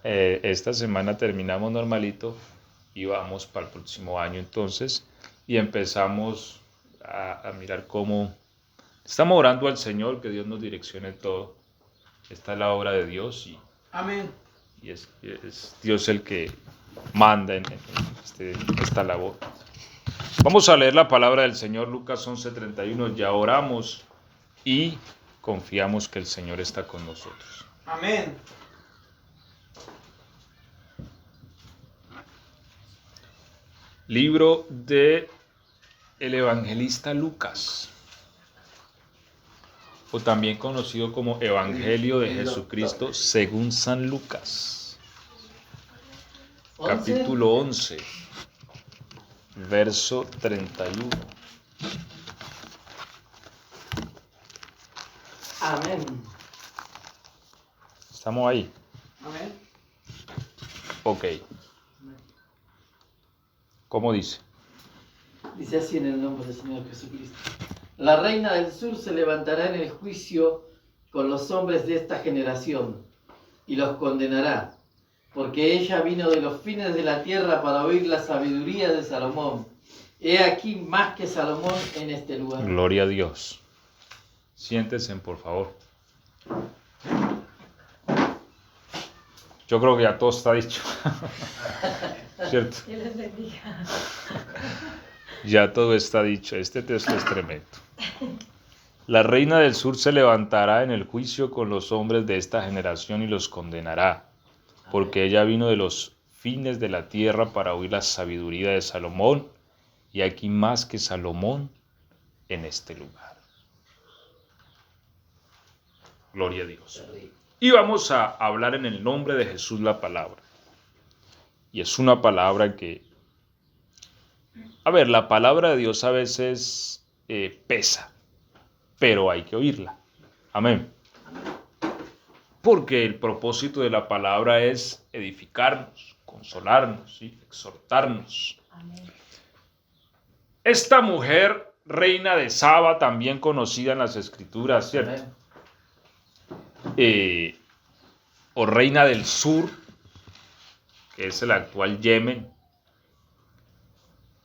Esta semana terminamos normalito y vamos para el próximo año entonces y empezamos a mirar cómo estamos orando al Señor, que Dios nos direccione todo. Esta es la obra de Dios Amén. y es Dios el que manda en esta labor. Vamos a leer la palabra del Señor, Lucas 11:31. Ya oramos y confiamos que el Señor está con nosotros. Amén. Libro de el evangelista Lucas, o también conocido como Evangelio de Jesucristo según San Lucas, capítulo 11, verso 31. Amén. ¿Estamos ahí? Amén. Ok. ¿Cómo dice? Dice así en el nombre del Señor Jesucristo. La reina del sur se levantará en el juicio con los hombres de esta generación y los condenará, porque ella vino de los fines de la tierra para oír la sabiduría de Salomón. He aquí más que Salomón en este lugar. Gloria a Dios. Siéntense, por favor. Yo creo que ya todo está dicho. ¿Cierto? Dios les bendiga. Ya todo está dicho. Este texto es tremendo. La reina del sur se levantará en el juicio con los hombres de esta generación y los condenará, porque ella vino de los fines de la tierra para oír la sabiduría de Salomón, y aquí más que Salomón en este lugar. Gloria a Dios. Y vamos a hablar en el nombre de Jesús la palabra. Y es una palabra que, la palabra de Dios a veces pesa, pero hay que oírla. Amén. Porque el propósito de la palabra es edificarnos, consolarnos, ¿sí? Exhortarnos. Amén. Esta mujer, reina de Saba, también conocida en las Escrituras, ¿cierto? O reina del sur, que es el actual Yemen,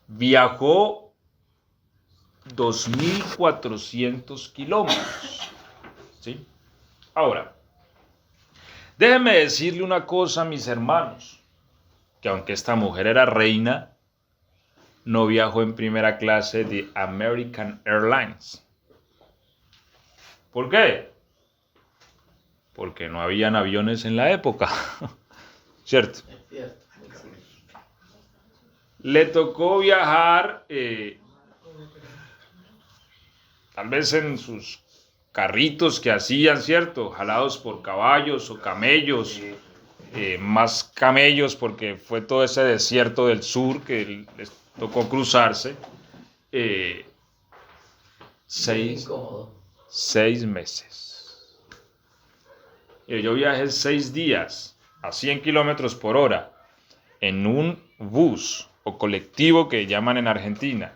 viajó 2.400 kilómetros. ¿Sí? Ahora, déjenme decirle una cosa, mis hermanos, que aunque esta mujer era reina, no viajó en primera clase de American Airlines. ¿Por qué? Porque no habían aviones en la época, ¿cierto? Le tocó viajar, tal vez en sus carritos que hacían, ¿cierto? Jalados por caballos o camellos, más camellos porque fue todo ese desierto del sur que les tocó cruzarse. 6 meses. Yo viajé 6 días a 100 kilómetros por hora en un bus o colectivo que llaman en Argentina,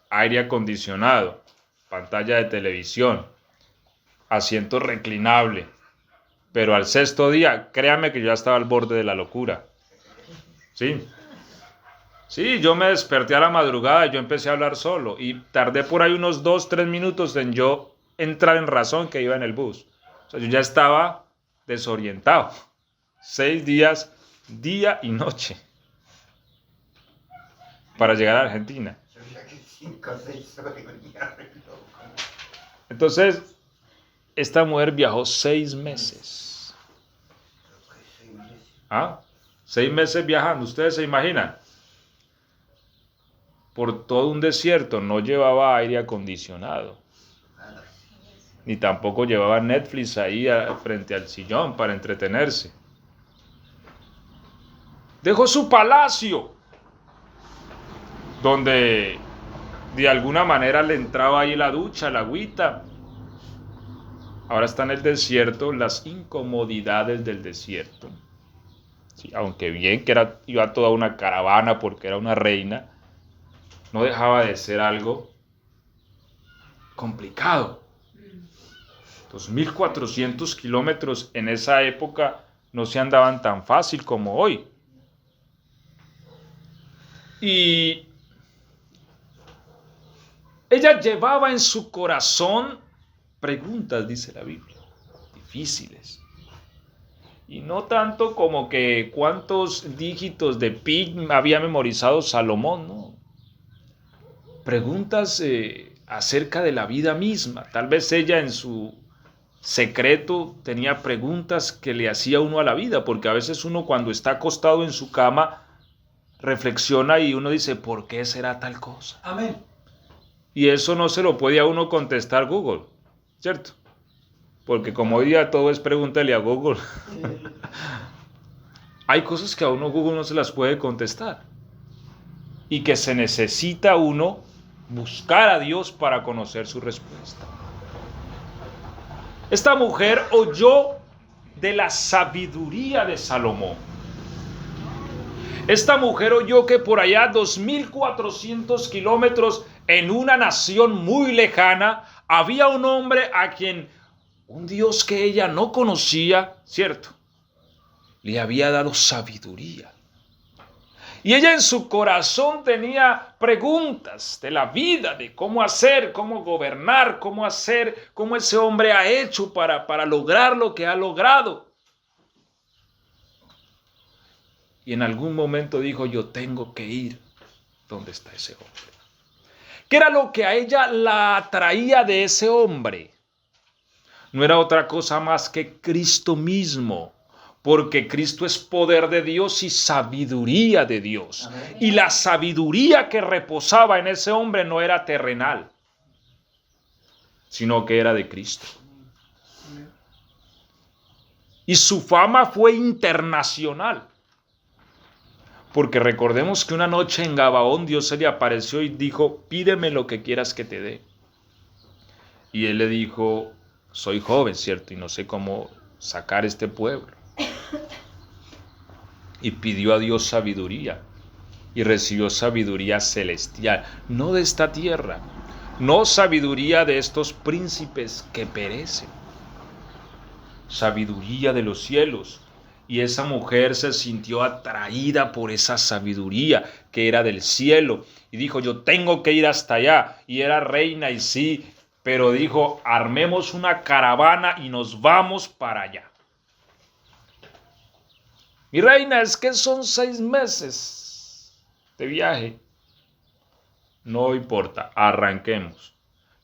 aire acondicionado, pantalla de televisión, asiento reclinable, pero al 6.º día, créame que yo ya estaba al borde de la locura. Sí, yo me desperté a la madrugada y yo empecé a hablar solo y tardé por ahí unos 2-3 minutos en yo entrar en razón que iba en el bus. O sea, yo ya estaba desorientado. 6 días, día y noche, para llegar a Argentina. Entonces, esta mujer viajó 6 meses. 6 meses viajando, ¿ustedes se imaginan? Por todo un desierto, no llevaba aire acondicionado. Ni tampoco llevaba Netflix ahí frente al sillón para entretenerse. Dejó su palacio, donde de alguna manera le entraba ahí la ducha, la agüita. Ahora está en el desierto, las incomodidades del desierto. Sí, aunque bien que iba toda una caravana porque era una reina, no dejaba de ser algo complicado. 2.400 kilómetros en esa época no se andaban tan fácil como hoy. Y ella llevaba en su corazón preguntas, dice la Biblia, difíciles. Y no tanto como que cuántos dígitos de pi había memorizado Salomón, no. Preguntas acerca de la vida misma. Tal vez ella en su secreto tenía preguntas que le hacía uno a la vida, porque a veces uno cuando está acostado en su cama reflexiona y uno dice, ¿por qué será tal cosa? Amén. Y eso no se lo puede a uno contestar Google, ¿cierto? Porque como hoy día todo es pregúntale a Google. Hay cosas que a uno Google no se las puede contestar. Y que se necesita uno buscar a Dios para conocer su respuesta. Esta mujer oyó de la sabiduría de Salomón. Esta mujer oyó que por allá 2400 kilómetros en una nación muy lejana había un hombre a quien un Dios que ella no conocía, ¿cierto? Le había dado sabiduría. Y ella en su corazón tenía preguntas de la vida, de cómo hacer, cómo gobernar, cómo hacer, cómo ese hombre ha hecho para lograr lo que ha logrado. Y en algún momento dijo, yo tengo que ir donde está ese hombre. ¿Qué era lo que a ella la atraía de ese hombre? No era otra cosa más que Cristo mismo. Porque Cristo es poder de Dios y sabiduría de Dios. Amén. Y la sabiduría que reposaba en ese hombre no era terrenal, sino que era de Cristo. Amén. Y su fama fue internacional. Porque recordemos que una noche en Gabaón Dios se le apareció y dijo, pídeme lo que quieras que te dé. Y él le dijo, soy joven, ¿cierto? Y no sé cómo sacar este pueblo. Y pidió a Dios sabiduría y recibió sabiduría celestial, no de esta tierra, no sabiduría de estos príncipes que perecen, sabiduría de los cielos. Y esa mujer se sintió atraída por esa sabiduría que era del cielo y dijo, yo tengo que ir hasta allá. Y era reina y sí, pero dijo, armemos una caravana y nos vamos para allá. Mi reina, es que son 6 meses de viaje. No importa, arranquemos.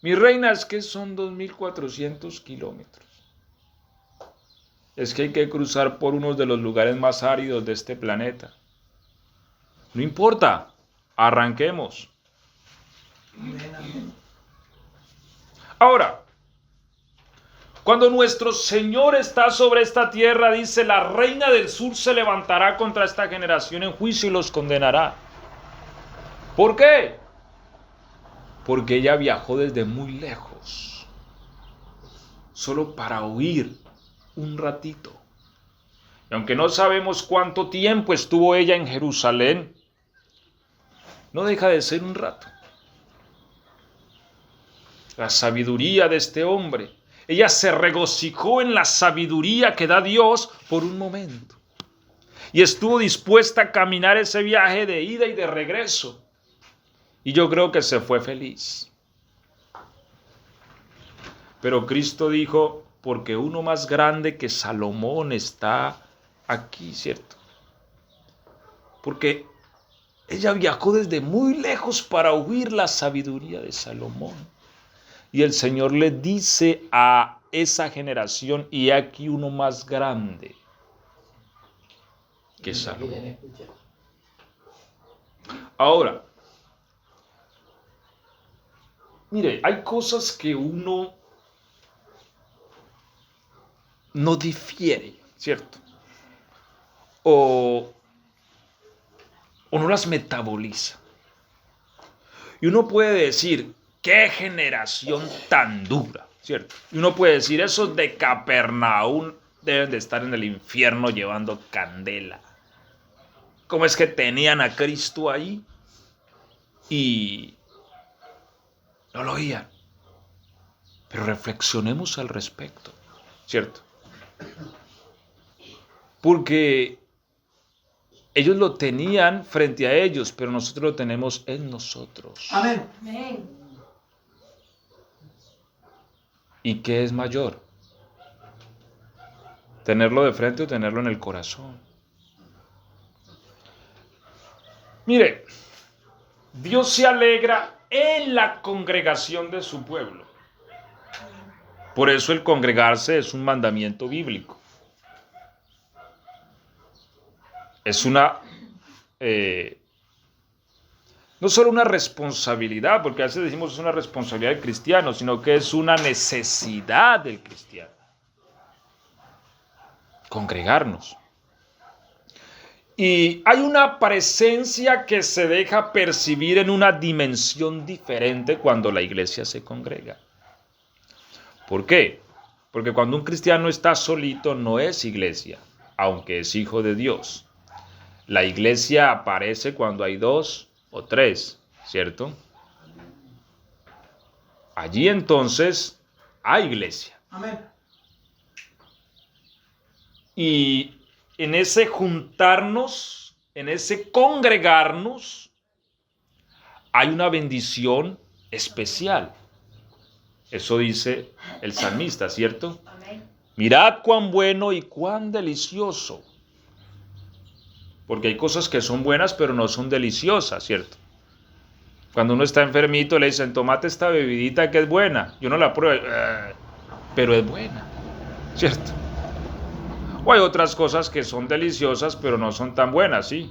Mi reina, es que son 2400 kilómetros. Es que hay que cruzar por uno de los lugares más áridos de este planeta. No importa, arranquemos. Ahora, cuando nuestro Señor está sobre esta tierra, dice, la reina del sur se levantará contra esta generación en juicio y los condenará. ¿Por qué? Porque ella viajó desde muy lejos, solo para huir un ratito. Y aunque no sabemos cuánto tiempo estuvo ella en Jerusalén, no deja de ser un rato. La sabiduría de este hombre. Ella se regocijó en la sabiduría que da Dios por un momento. Y estuvo dispuesta a caminar ese viaje de ida y de regreso. Y yo creo que se fue feliz. Pero Cristo dijo, porque uno más grande que Salomón está aquí, ¿cierto? Porque ella viajó desde muy lejos para oír la sabiduría de Salomón. Y el Señor le dice a esa generación, y aquí uno más grande que Salomón. Ahora, mire, hay cosas que uno no difiere, ¿cierto? O no las metaboliza. Y uno puede decir, qué generación tan dura, ¿cierto? Y uno puede decir, esos de Capernaum deben de estar en el infierno llevando candela. ¿Cómo es que tenían a Cristo ahí y no lo oían? Pero reflexionemos al respecto, ¿cierto? Porque ellos lo tenían frente a ellos, pero nosotros lo tenemos en nosotros. Amén. Amén. ¿Y qué es mayor? ¿Tenerlo de frente o tenerlo en el corazón? Mire, Dios se alegra en la congregación de su pueblo. Por eso el congregarse es un mandamiento bíblico. Es una, no solo una responsabilidad, porque a veces decimos es una responsabilidad del cristiano, sino que es una necesidad del cristiano. Congregarnos. Y hay una presencia que se deja percibir en una dimensión diferente cuando la iglesia se congrega. ¿Por qué? Porque cuando un cristiano está solito no es iglesia, aunque es hijo de Dios. La iglesia aparece cuando hay 2 o 3, ¿cierto? Allí entonces hay iglesia. Amén. Y en ese juntarnos, en ese congregarnos, hay una bendición especial. Eso dice el salmista, ¿cierto? Amén. Mirad cuán bueno y cuán delicioso. Porque hay cosas que son buenas, pero no son deliciosas, ¿cierto? Cuando uno está enfermito, le dicen, tomate esta bebidita que es buena. Yo no la pruebo, pero es buena, ¿cierto? O hay otras cosas que son deliciosas, pero no son tan buenas, ¿sí?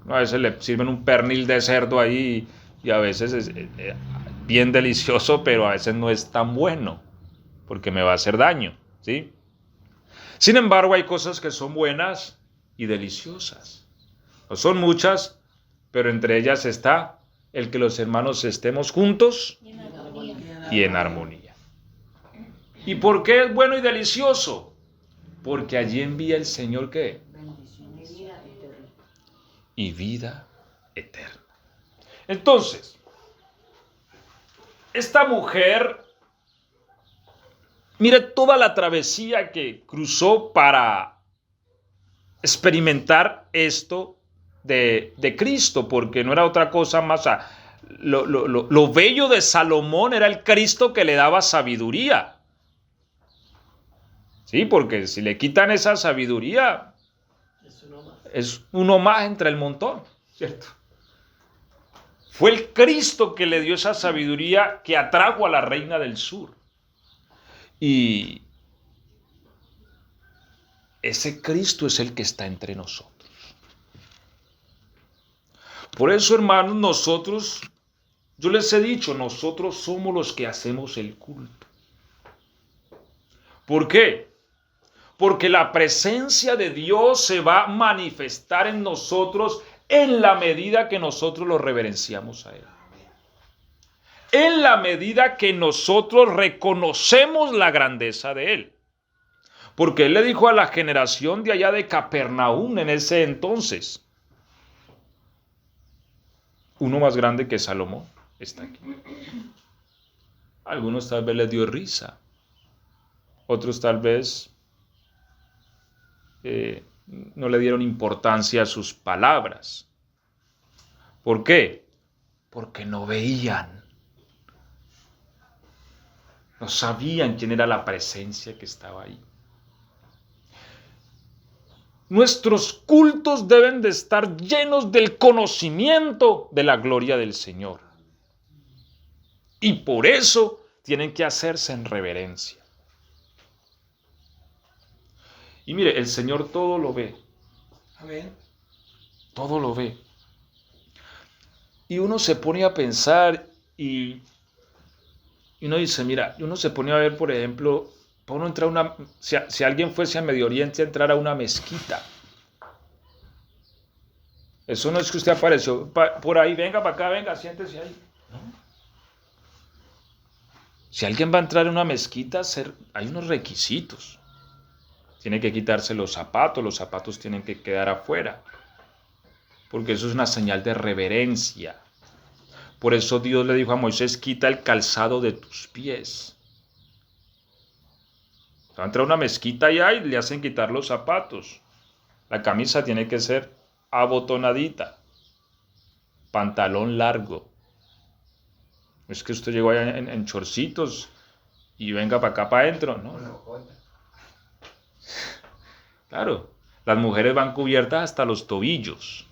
A veces le sirven un pernil de cerdo ahí y a veces es bien delicioso, pero a veces no es tan bueno, porque me va a hacer daño, ¿sí? Sin embargo, hay cosas que son buenas y deliciosas. No son muchas, pero entre ellas está el que los hermanos estemos juntos Y en armonía. y en armonía. ¿Y por qué es bueno y delicioso? Porque allí envía el Señor ¿qué? Y vida eterna. Entonces, esta mujer, mire toda la travesía que cruzó para experimentar esto de Cristo, porque no era otra cosa más. Lo bello de Salomón era el Cristo que le daba sabiduría. Sí, porque si le quitan esa sabiduría, es uno más entre el montón, ¿cierto? Fue el Cristo que le dio esa sabiduría que atrajo a la reina del sur. Y ese Cristo es el que está entre nosotros. Por eso, hermanos, nosotros, yo les he dicho, nosotros somos los que hacemos el culto. ¿Por qué? Porque la presencia de Dios se va a manifestar en nosotros en la medida que nosotros lo reverenciamos a Él. En la medida que nosotros reconocemos la grandeza de Él. Porque Él le dijo a la generación de allá de Capernaum en ese entonces, uno más grande que Salomón está aquí. A algunos tal vez les dio risa, otros tal vez no le dieron importancia a sus palabras. ¿Por qué? Porque no veían, no sabían quién era la presencia que estaba ahí. Nuestros cultos deben de estar llenos del conocimiento de la gloria del Señor. Y por eso tienen que hacerse en reverencia. Y mire, el Señor todo lo ve. Amén. Todo lo ve. Y uno se pone a pensar y uno dice, mira, uno se pone a ver, por ejemplo, para uno entrar a una, si alguien fuese a Medio Oriente a entrar a una mezquita. Eso no es que usted apareció por ahí, venga para acá, venga, siéntese ahí. ¿No? Si alguien va a entrar a una mezquita, hay unos requisitos. Tiene que quitarse los zapatos tienen que quedar afuera, porque eso es una señal de reverencia. Por eso Dios le dijo a Moisés, quita el calzado de tus pies. Va a entrar a una mezquita y ahí le hacen quitar los zapatos. La camisa tiene que ser abotonadita. Pantalón largo. Es que usted llegó allá en chorcitos y venga para acá para adentro, ¿no? Claro, las mujeres van cubiertas hasta los tobillos,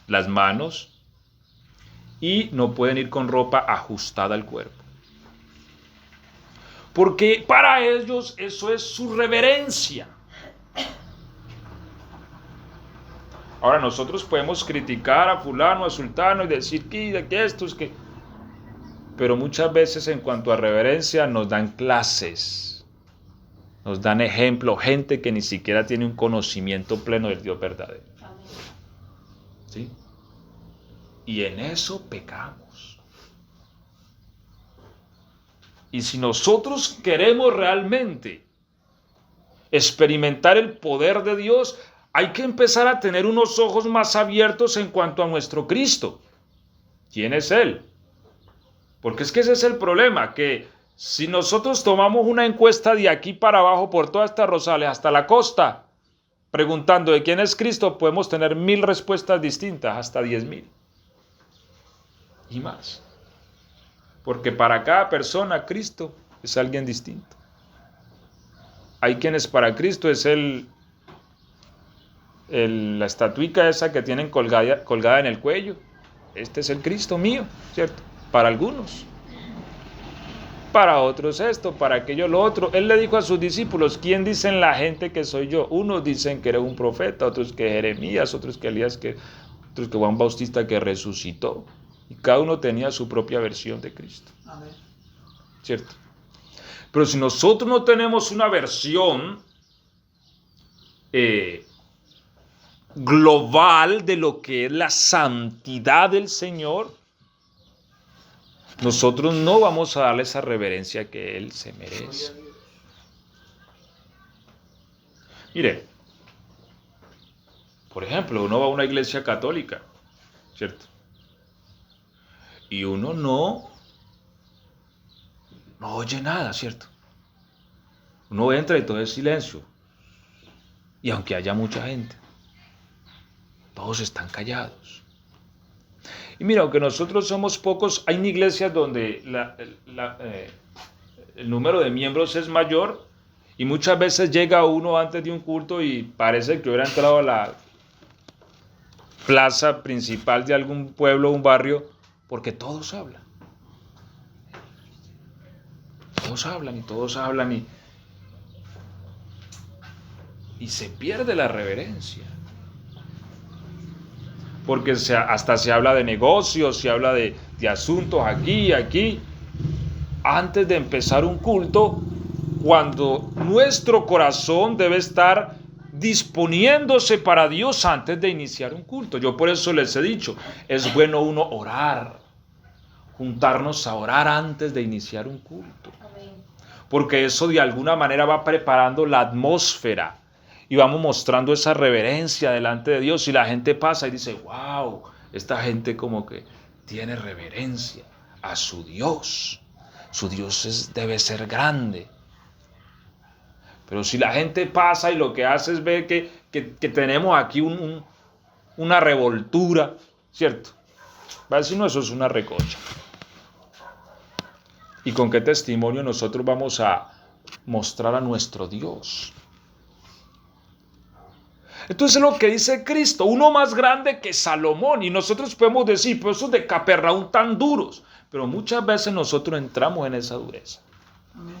las manos, y no pueden ir con ropa ajustada al cuerpo. Porque para ellos eso es su reverencia. Ahora nosotros podemos criticar a fulano, a sultano y decir que esto es que... Pero muchas veces en cuanto a reverencia nos dan clases, nos dan ejemplo, gente que ni siquiera tiene un conocimiento pleno del Dios verdadero. ¿Sí? Y en eso pecamos. Y si nosotros queremos realmente experimentar el poder de Dios, hay que empezar a tener unos ojos más abiertos en cuanto a nuestro Cristo. ¿Quién es Él? Porque es que ese es el problema, que si nosotros tomamos una encuesta de aquí para abajo por todas estas Rosales hasta la costa, preguntando de quién es Cristo, podemos tener 1000 respuestas distintas, hasta 10.000 y más. Porque para cada persona Cristo es alguien distinto. Hay quienes para Cristo es la estatuica esa que tienen colgada en el cuello. Este es el Cristo mío, ¿cierto? Para algunos. Para otros esto, para aquello lo otro. Él le dijo a sus discípulos, ¿quién dicen la gente que soy yo? Unos dicen que eres un profeta, otros que Jeremías, otros que Elías, otros que Juan Bautista que resucitó. Y cada uno tenía su propia versión de Cristo. Amén. ¿Cierto? Pero si nosotros no tenemos una versión global de lo que es la santidad del Señor, nosotros no vamos a darle esa reverencia que Él se merece. Mire, por ejemplo, uno va a una iglesia católica, ¿cierto? Y uno no oye nada, ¿cierto? Uno entra y todo es silencio. Y aunque haya mucha gente, todos están callados. Y mira, aunque nosotros somos pocos, hay iglesias donde el número de miembros es mayor y muchas veces llega uno antes de un culto y parece que hubiera entrado a la plaza principal de algún pueblo o un barrio, porque todos hablan. Todos hablan y se pierde la reverencia. Porque hasta se habla de negocios, se habla de asuntos aquí. Antes de empezar un culto, cuando nuestro corazón debe estar disponiéndose para Dios antes de iniciar un culto. Yo por eso les he dicho, es bueno uno orar, juntarnos a orar antes de iniciar un culto. Porque eso de alguna manera va preparando la atmósfera y vamos mostrando esa reverencia delante de Dios y la gente pasa y dice, wow, esta gente como que tiene reverencia a su Dios. Su Dios debe ser grande. Pero si la gente pasa y lo que hace es ver que tenemos aquí una revoltura, ¿cierto? Va a decir, no, eso es una recocha. ¿Y con qué testimonio nosotros vamos a mostrar a nuestro Dios? Entonces lo que dice Cristo, uno más grande que Salomón, y nosotros podemos decir, pero esos de Capernaum tan duros, pero muchas veces nosotros entramos en esa dureza. Amén.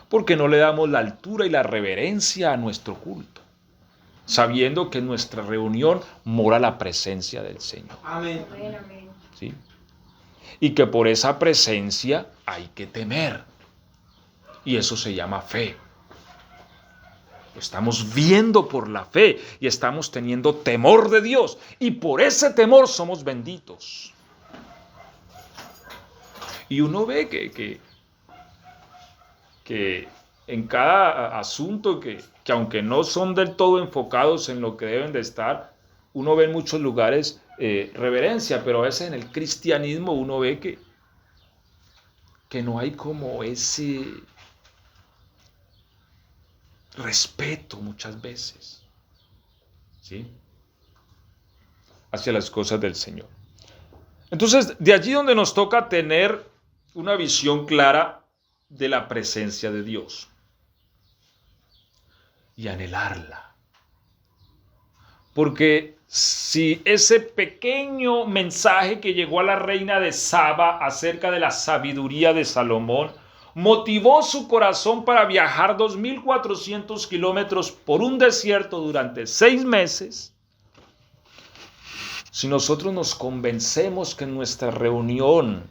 Porque no le damos la altura y la reverencia a nuestro culto, sabiendo que en nuestra reunión mora la presencia del Señor. Amén. ¿Sí? Y que por esa presencia hay que temer. Y eso se llama fe. Estamos viendo por la fe y estamos teniendo temor de Dios. Y por ese temor somos benditos. Y uno ve que en cada asunto que aunque no son del todo enfocados en lo que deben de estar, uno ve en muchos lugares reverencia, pero a veces en el cristianismo uno ve que no hay como ese respeto muchas veces, ¿sí?, hacia las cosas del Señor. Entonces, de allí donde nos toca tener una visión clara de la presencia de Dios y anhelarla. Porque si ese pequeño mensaje que llegó a la reina de Saba acerca de la sabiduría de Salomón motivó su corazón para viajar 2.400 kilómetros por un desierto durante 6 meses, si nosotros nos convencemos que en nuestra reunión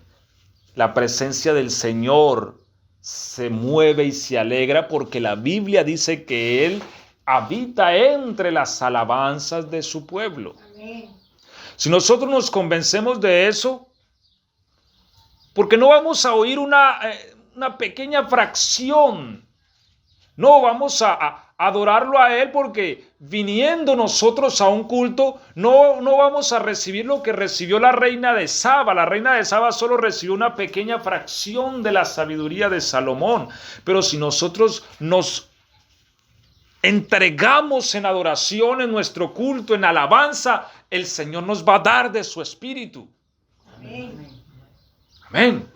la presencia del Señor se mueve y se alegra, porque la Biblia dice que Él habita entre las alabanzas de su pueblo. Amén. Si nosotros nos convencemos de eso, porque no vamos a oír una pequeña fracción, no, vamos a adorarlo a Él, porque viniendo nosotros a un culto, no vamos a recibir lo que recibió la reina de Saba. La reina de Saba solo recibió una pequeña fracción de la sabiduría de Salomón. Pero si nosotros nos entregamos en adoración, en nuestro culto, en alabanza, el Señor nos va a dar de su espíritu. Amén. Amén.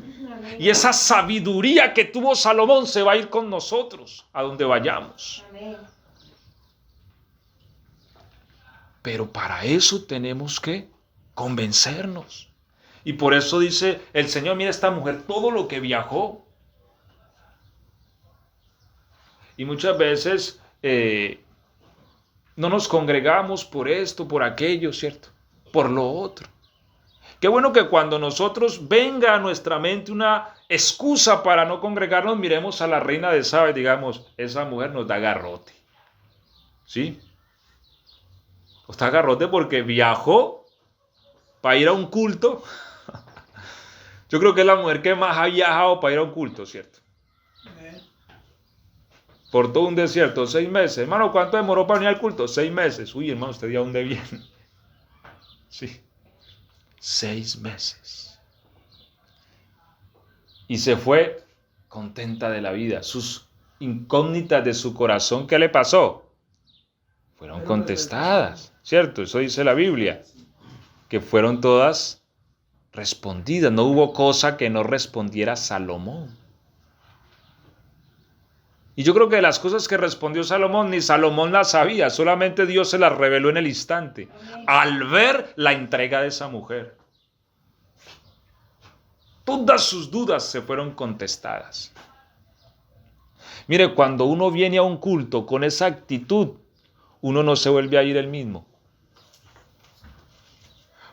Y esa sabiduría que tuvo Salomón se va a ir con nosotros a donde vayamos. Amén. Pero para eso tenemos que convencernos. Y por eso dice el Señor, mira esta mujer, todo lo que viajó. Y muchas veces no nos congregamos por esto, por aquello, ¿cierto? Por lo otro. Qué bueno que cuando nosotros venga a nuestra mente una excusa para no congregarnos, miremos a la reina de Saba y digamos, esa mujer nos da garrote. ¿Sí? Nos da garrote porque viajó para ir a un culto. Yo creo que es la mujer que más ha viajado para ir a un culto, ¿cierto? Por todo un desierto, 6 meses. Hermano, ¿cuánto demoró para venir al culto? 6 meses. Uy, hermano, ¿usted de dónde viene? Sí. 6 meses. Y se fue contenta de la vida. Sus incógnitas de su corazón, ¿qué le pasó? Fueron contestadas, ¿cierto? Eso dice la Biblia. Que fueron todas respondidas. No hubo cosa que no respondiera Salomón. Y yo creo que las cosas que respondió Salomón, ni Salomón las sabía, solamente Dios se las reveló en el instante, al ver la entrega de esa mujer. Todas sus dudas se fueron contestadas. Mire, cuando uno viene a un culto con esa actitud, uno no se vuelve a ir el mismo.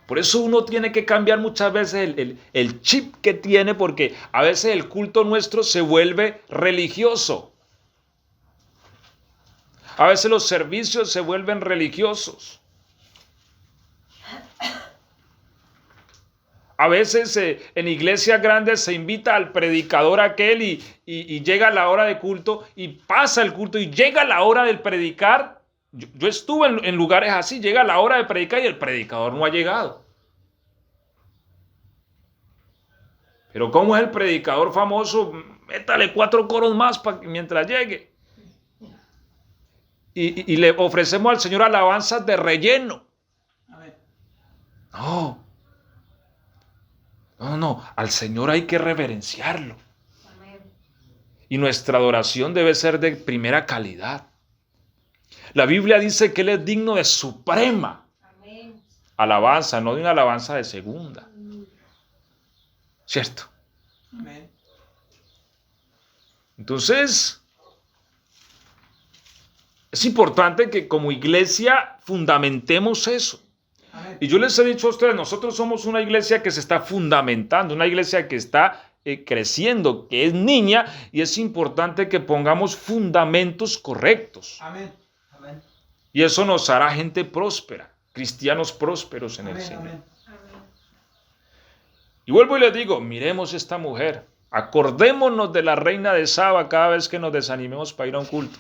Por eso uno tiene que cambiar muchas veces el chip que tiene, porque a veces el culto nuestro se vuelve religioso. A veces los servicios se vuelven religiosos. A veces en iglesias grandes se invita al predicador aquel y llega la hora de culto y pasa el culto y llega la hora del predicar. Yo estuve en lugares así, llega la hora de predicar y el predicador no ha llegado. Pero ¿cómo es el predicador famoso? Métale 4 coros más mientras llegue. Y le ofrecemos al Señor alabanzas de relleno. No, al Señor hay que reverenciarlo. Y nuestra adoración debe ser de primera calidad. La Biblia dice que Él es digno de suprema alabanza, no de una alabanza de segunda. ¿Cierto? Amén. Entonces, es importante que como iglesia fundamentemos eso. Amén. Y yo les he dicho a ustedes, nosotros somos una iglesia que se está fundamentando, una iglesia que está creciendo, que es niña, y es importante que pongamos fundamentos correctos. Amén. Amén. Y eso nos hará gente próspera, cristianos prósperos en el Señor. Amén. Y vuelvo y les digo, miremos esta mujer, acordémonos de la reina de Saba cada vez que nos desanimemos para ir a un culto.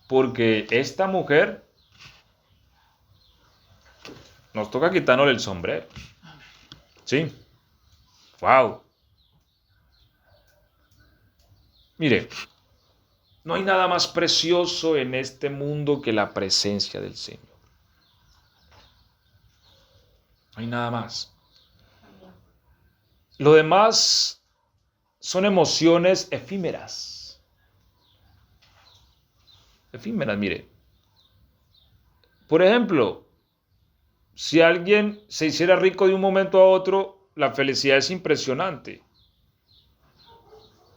Porque esta mujer nos toca quitarnos el sombrero. ¿Sí? ¡Wow! Mire, No hay nada más precioso en este mundo que la presencia del Señor. No hay nada más. Lo demás son emociones efímeras. Efímeras, mire. Por ejemplo, si alguien se hiciera rico de un momento a otro, la felicidad es impresionante.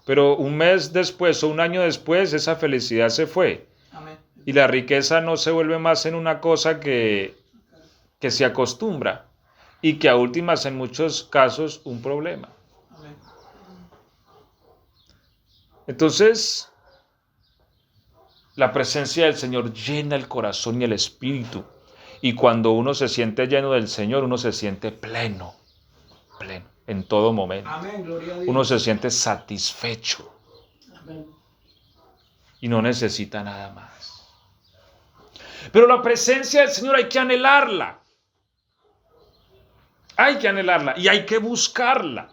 Pero un mes después o un año después, esa felicidad se fue. Amén. Y la riqueza no se vuelve más en una cosa que se acostumbra. Y que a últimas, en muchos casos, un problema. Amén. Entonces, la presencia del Señor llena el corazón y el espíritu. Y cuando uno se siente lleno del Señor, uno se siente pleno, en todo momento. Amén, gloria a Dios. Uno se siente satisfecho Amén. y no necesita nada más. Pero la presencia del Señor hay que anhelarla. Hay que anhelarla y hay que buscarla.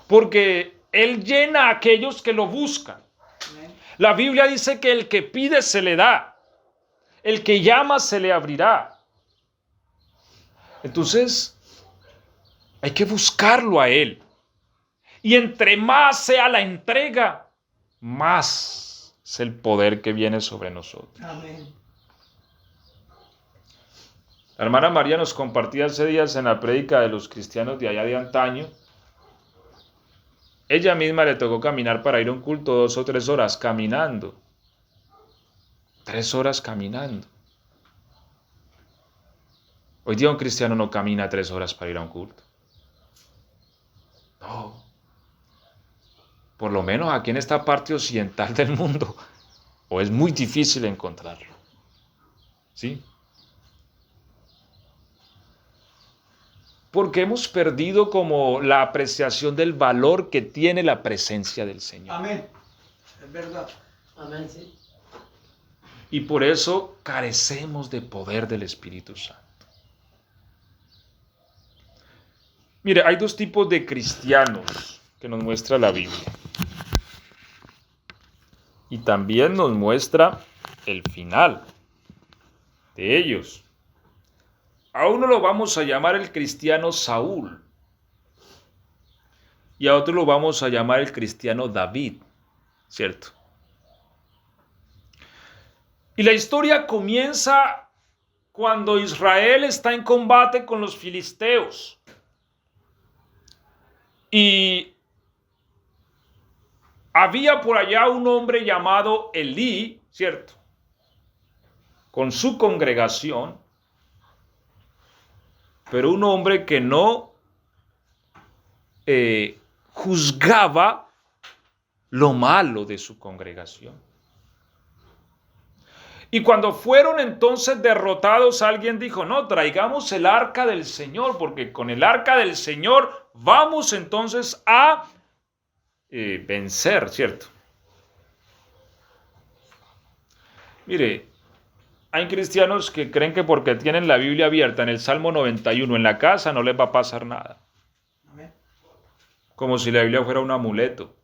Porque Él llena a aquellos que lo buscan. Amén. La Biblia dice que el que pide se le da. El que llama se le abrirá. Entonces, hay que buscarlo a Él. Y entre más sea la entrega, más es el poder que viene sobre nosotros. Amén. La hermana María nos compartía hace días en la prédica de los cristianos de allá de antaño. Ella misma le tocó caminar para ir a un culto 2 o 3 horas caminando. 3 horas caminando. Hoy día un cristiano no camina 3 horas para ir a un culto. No. Por lo menos aquí en esta parte occidental del mundo. O es muy difícil encontrarlo. ¿Sí? Porque hemos perdido como la apreciación del valor que tiene la presencia del Señor. Amén. Es verdad. Amén, sí. Y por eso carecemos de poder del Espíritu Santo. Mire, hay 2 tipos de cristianos que nos muestra la Biblia. Y también nos muestra el final de ellos. A uno lo vamos a llamar el cristiano Saúl. Y a otro lo vamos a llamar el cristiano David, ¿cierto? Y la historia comienza cuando Israel está en combate con los filisteos. Y había por allá un hombre llamado Elí, ¿cierto? Con su congregación, pero un hombre que no juzgaba lo malo de su congregación. Y cuando fueron entonces derrotados, alguien dijo, no, traigamos el arca del Señor, porque con el arca del Señor vamos entonces a vencer, ¿cierto? Mire, hay cristianos que creen que porque tienen la Biblia abierta en el Salmo 91 en la casa no les va a pasar nada. Amén. Como si la Biblia fuera un amuleto.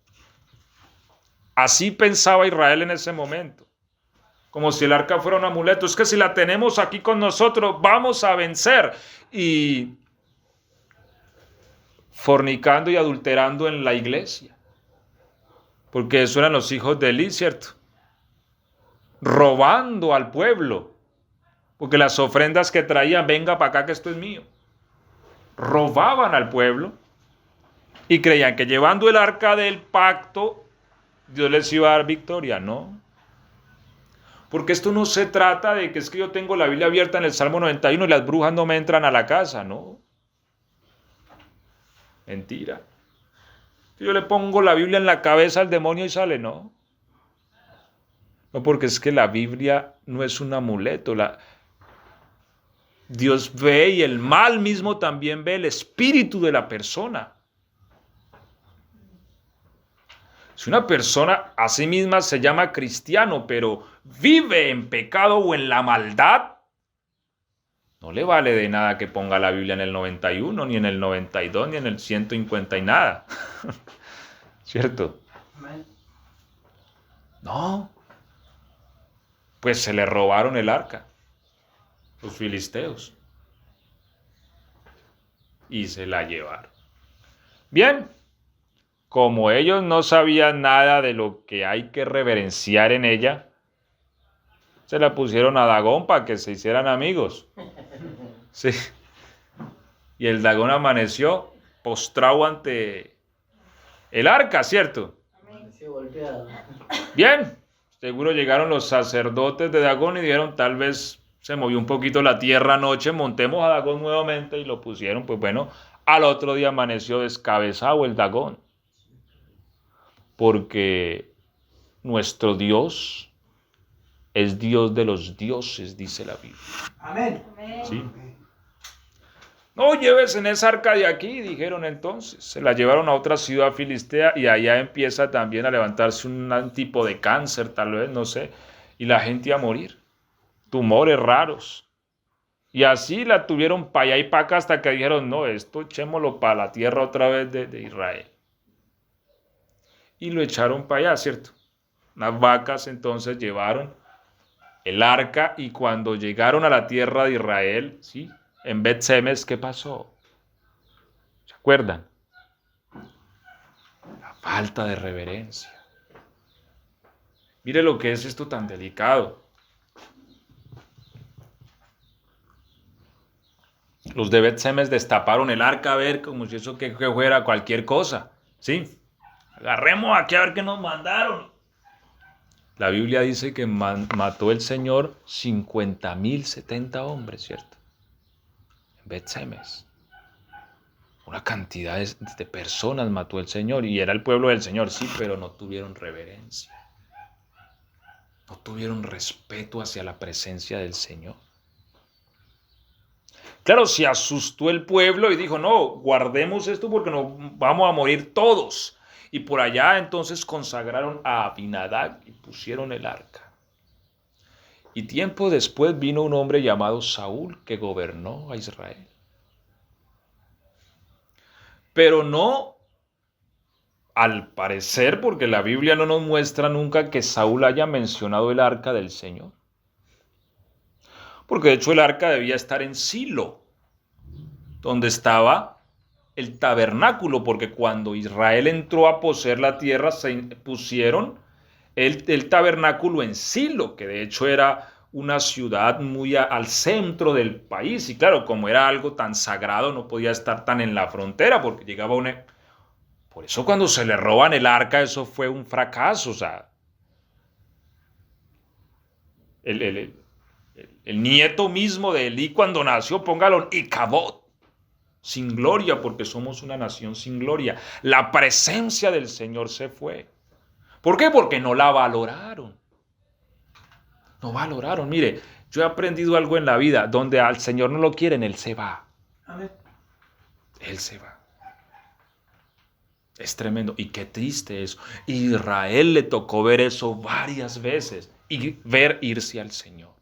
Así pensaba Israel en ese momento. Como si el arca fuera un amuleto. Es que si la tenemos aquí con nosotros, vamos a vencer. Y fornicando y adulterando en la iglesia. Porque eso eran los hijos de Elí, ¿cierto? Robando al pueblo. Porque las ofrendas que traían, venga para acá que esto es mío. Robaban al pueblo. Y creían que llevando el arca del pacto, Dios les iba a dar victoria. No. Porque esto no se trata de que es que yo tengo la Biblia abierta en el Salmo 91 y las brujas no me entran a la casa, no. Mentira. Yo le pongo la Biblia en la cabeza al demonio y sale, no. No, porque es que la Biblia no es un amuleto. Dios ve y el mal mismo también ve el espíritu de la persona. Si una persona a sí misma se llama cristiano, pero vive en pecado o en la maldad, no le vale de nada que ponga la Biblia en el 91, ni en el 92, ni en el 150 y nada. ¿Cierto? Amén. No, pues se le robaron el arca, los filisteos, y se la llevaron. Bien, como ellos no sabían nada de lo que hay que reverenciar en ella, se la pusieron a Dagón para que se hicieran amigos. Sí. Y el Dagón amaneció postrado ante el arca, ¿cierto? Amaneció golpeado. Bien, seguro llegaron los sacerdotes de Dagón y dijeron, tal vez se movió un poquito la tierra anoche, montemos a Dagón nuevamente, y lo pusieron. Pues bueno, al otro día amaneció descabezado el Dagón, porque nuestro Dios es Dios de los dioses, dice la Biblia. Amén. ¿Sí? No, lleves en esa arca de aquí, dijeron entonces. Se la llevaron a otra ciudad filistea y allá empieza también a levantarse un tipo de cáncer, tal vez, no sé, y la gente a morir. Tumores raros. Y así la tuvieron para allá y para acá hasta que dijeron, no, esto echémoslo para la tierra otra vez de Israel. Y lo echaron para allá, ¿cierto? Las vacas entonces llevaron el arca y cuando llegaron a la tierra de Israel, ¿sí? En Bet-Semes, ¿qué pasó? ¿Se acuerdan? La falta de reverencia. Mire lo que es esto tan delicado. Los de Bet-Semes destaparon el arca a ver como si eso que fuera cualquier cosa. ¿Sí? Agarremos aquí a ver qué nos mandaron. La Biblia dice que mató el Señor 50.070 hombres, ¿cierto? En Bet-Semes. Una cantidad de personas mató el Señor y era el pueblo del Señor, sí, pero no tuvieron reverencia. No tuvieron respeto hacia la presencia del Señor. Claro, se asustó el pueblo y dijo, no, guardemos esto porque nos vamos a morir todos. Y por allá entonces consagraron a Abinadab y pusieron el arca. Y tiempo después vino un hombre llamado Saúl que gobernó a Israel. Pero no, al parecer, porque la Biblia no nos muestra nunca que Saúl haya mencionado el arca del Señor. Porque de hecho el arca debía estar en Silo, donde estaba el tabernáculo, porque cuando Israel entró a poseer la tierra, se pusieron el tabernáculo en Silo, que de hecho era una ciudad muy al centro del país, y claro, como era algo tan sagrado, no podía estar tan en la frontera, porque llegaba una... Por eso cuando se le roban el arca, eso fue un fracaso, o sea, el nieto mismo de Elí cuando nació, póngalo en Icabod, sin gloria, porque somos una nación sin gloria. La presencia del Señor se fue. ¿Por qué? Porque no la valoraron. No valoraron. Mire, yo he aprendido algo en la vida, donde al Señor no lo quieren, Él se va. Amén. Él se va. Es tremendo. Y qué triste eso. Israel le tocó ver eso varias veces y ver irse al Señor.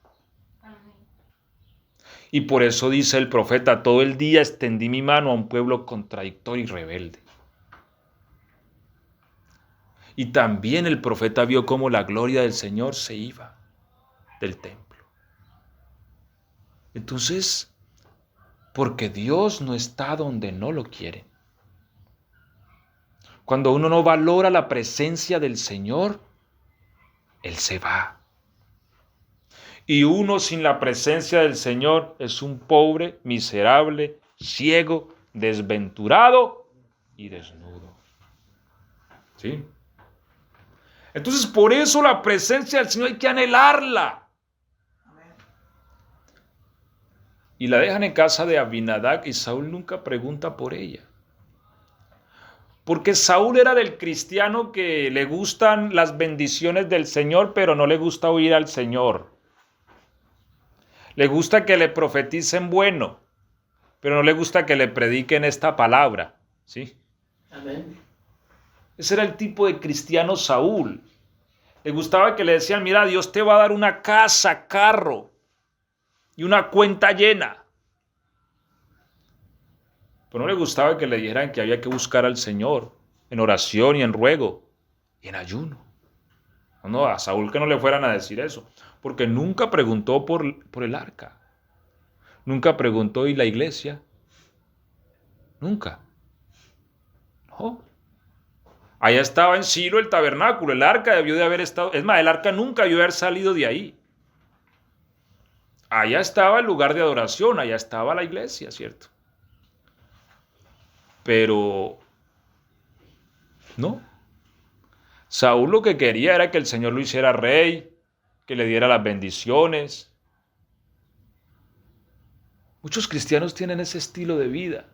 Y por eso dice el profeta, todo el día extendí mi mano a un pueblo contradictorio y rebelde. Y también el profeta vio cómo la gloria del Señor se iba del templo. Entonces, porque Dios no está donde no lo quieren. Cuando uno no valora la presencia del Señor, Él se va. Y uno sin la presencia del Señor es un pobre, miserable, ciego, desventurado y desnudo. ¿Sí? Entonces, por eso la presencia del Señor hay que anhelarla. Y la dejan en casa de Abinadab y Saúl nunca pregunta por ella. Porque Saúl era del cristiano que le gustan las bendiciones del Señor, pero no le gusta oír al Señor. Le gusta que le profeticen bueno, pero no le gusta que le prediquen esta palabra. ¿Sí? Amén. Ese era el tipo de cristiano Saúl. Le gustaba que le decían, mira, Dios te va a dar una casa, carro y una cuenta llena. Pero no le gustaba que le dijeran que había que buscar al Señor en oración y en ruego y en ayuno. No, a Saúl que no le fueran a decir eso, porque nunca preguntó por el arca. Nunca preguntó, ¿y la iglesia? Nunca. No. Allá estaba en Silo el tabernáculo, el arca debió de haber estado, es más, el arca nunca debió haber salido de ahí. Allá estaba el lugar de adoración, allá estaba la iglesia, ¿cierto? Pero no. Saúl lo que quería era que el Señor lo hiciera rey, que le diera las bendiciones. Muchos cristianos tienen ese estilo de vida.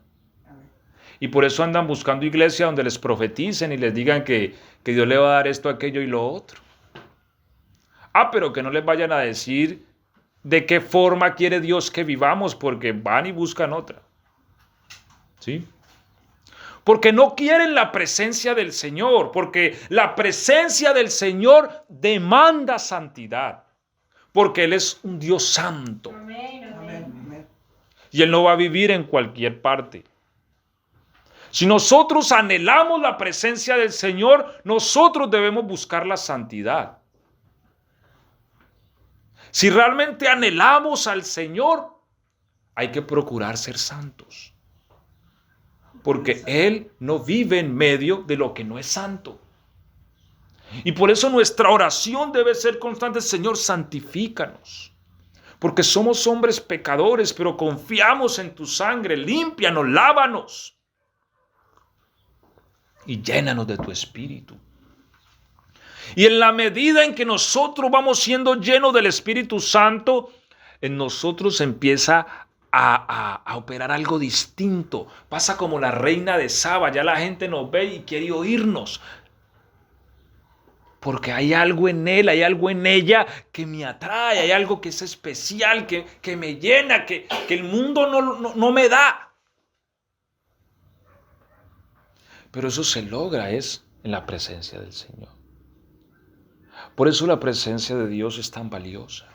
Y por eso andan buscando iglesia donde les profeticen y les digan que Dios le va a dar esto, aquello y lo otro. Pero que no les vayan a decir de qué forma quiere Dios que vivamos, porque van y buscan otra. ¿Sí? Porque no quieren la presencia del Señor, porque la presencia del Señor demanda santidad, porque Él es un Dios santo. Amén, amén. Y Él no va a vivir en cualquier parte. Si nosotros anhelamos la presencia del Señor, nosotros debemos buscar la santidad. Si realmente anhelamos al Señor, hay que procurar ser santos. Porque Él no vive en medio de lo que no es santo. Y por eso nuestra oración debe ser constante: Señor, santifícanos. Porque somos hombres pecadores, pero confiamos en tu sangre. Límpianos, lávanos. Y llénanos de tu espíritu. Y en la medida en que nosotros vamos siendo llenos del Espíritu Santo, en nosotros empieza a operar algo distinto. Pasa como la reina de Saba. Ya la gente nos ve y quiere oírnos. Porque hay algo en él, hay algo en ella que me atrae, hay algo que es especial, que me llena, que el mundo no me da. Pero eso se logra es en la presencia del Señor. Por eso la presencia de Dios es tan valiosa.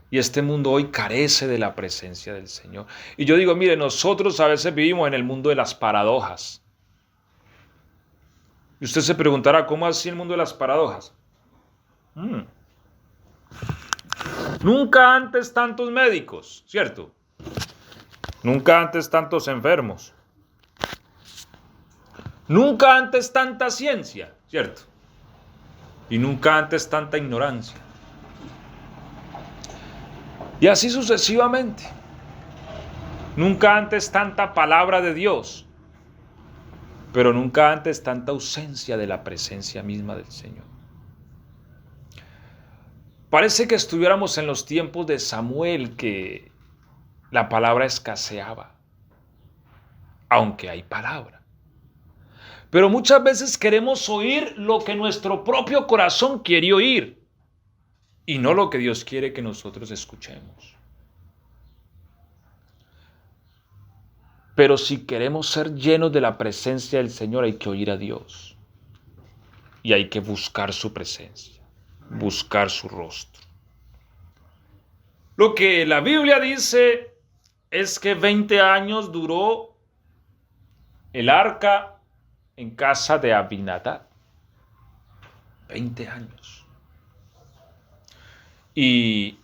Y este mundo hoy carece de la presencia del Señor. Y yo digo, mire, nosotros a veces vivimos en el mundo de las paradojas. Y usted se preguntará, ¿cómo así el mundo de las paradojas? Nunca antes tantos médicos, ¿cierto? Nunca antes tantos enfermos. Nunca antes tanta ciencia, ¿cierto? Y nunca antes tanta ignorancia. Y así sucesivamente. Nunca antes tanta palabra de Dios. Pero nunca antes tanta ausencia de la presencia misma del Señor. Parece que estuviéramos en los tiempos de Samuel, que la palabra escaseaba, aunque hay palabra. Pero muchas veces queremos oír lo que nuestro propio corazón quiere oír y no lo que Dios quiere que nosotros escuchemos. Pero si queremos ser llenos de la presencia del Señor, hay que oír a Dios. Y hay que buscar su presencia, buscar su rostro. Lo que la Biblia dice es que 20 años duró el arca en casa de Abinadab. 20 años. Y